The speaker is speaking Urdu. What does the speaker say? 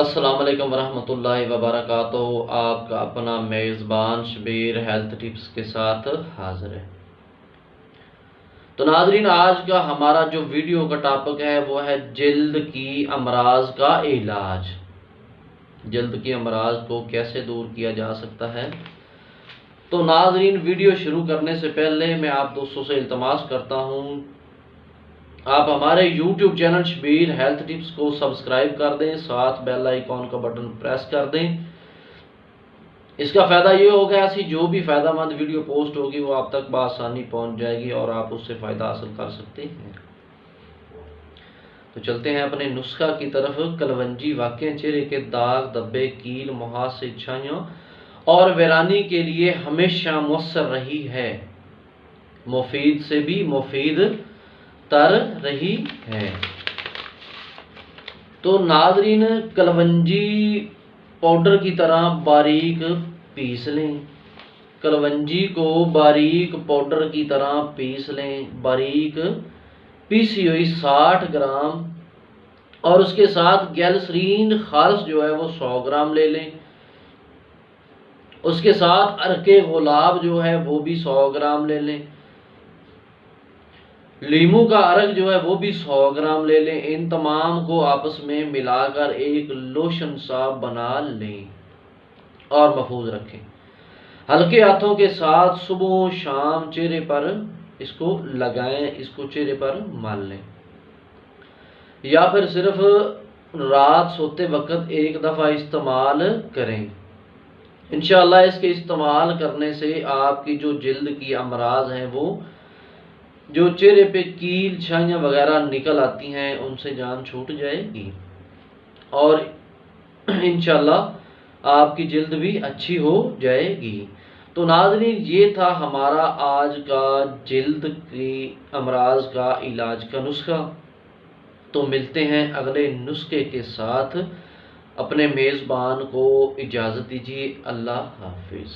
السلام علیکم ورحمۃ اللہ وبرکاتہ۔ آپ کا اپنا میزبان شبیر ہیلتھ ٹپس کے ساتھ حاضر ہے۔ تو ناظرین، آج کا ہمارا جو ویڈیو کا ٹاپک ہے وہ ہے جلد کی امراض کا علاج۔ جلد کی امراض کو کیسے دور کیا جا سکتا ہے۔ تو ناظرین، ویڈیو شروع کرنے سے پہلے میں آپ دوستوں سے التماس کرتا ہوں آپ ہمارے YouTube channel Shabbir health tips کو سبسکرائب کر دیں، ساتھ بیل آئیکن کا بٹن پریس کر دیں۔ اس کا فائدہ یہ ہوگا ایسی جو بھی فائدہ مند ویڈیو پوسٹ ہوگی وہ آپ تک بآسانی پہنچ جائے گی اور آپ اس سے فائدہ حاصل کر سکتے ہیں۔ تو چلتے ہیں اپنے نسخہ کی طرف۔ کلونجی واقع چہرے کے داغ، دبے، کیل، محاذ سے چھائیوں اور ویرانی کے لیے ہمیشہ مؤثر رہی ہے، مفید سے بھی مفید تر رہی ہے۔ تو ناظرین، کلونجی پاؤڈر کی طرح باریک پیس لیں۔ کلونجی کو باریک پاؤڈر کی طرح پیس لیں، باریک پیسی ہوئی 60 گرام، اور اس کے ساتھ گلیسرین خالص جو ہے وہ 100 گرام لے لیں۔ اس کے ساتھ عرق گلاب جو ہے وہ بھی 100 گرام لے لیں۔ لیموں کا عرق جو ہے وہ بھی 100 گرام لے لیں۔ ان تمام کو آپس میں ملا کر ایک لوشن سا بنا لیں اور محفوظ رکھیں۔ ہلکے ہاتھوں کے ساتھ صبح و شام چہرے پر اس کو لگائیں، اس کو چہرے پر مل لیں، یا پھر صرف رات سوتے وقت ایک دفعہ استعمال کریں۔ انشاءاللہ اس کے استعمال کرنے سے آپ کی جو جلد کی امراض ہیں، وہ جو چہرے پہ کیل، چھائیاں وغیرہ نکل آتی ہیں، ان سے جان چھوٹ جائے گی اور انشاءاللہ آپ کی جلد بھی اچھی ہو جائے گی۔ تو ناظرین، یہ تھا ہمارا آج کا جلد کی امراض کا علاج کا نسخہ۔ تو ملتے ہیں اگلے نسخے کے ساتھ۔ اپنے میزبان کو اجازت دیجیے۔ اللہ حافظ۔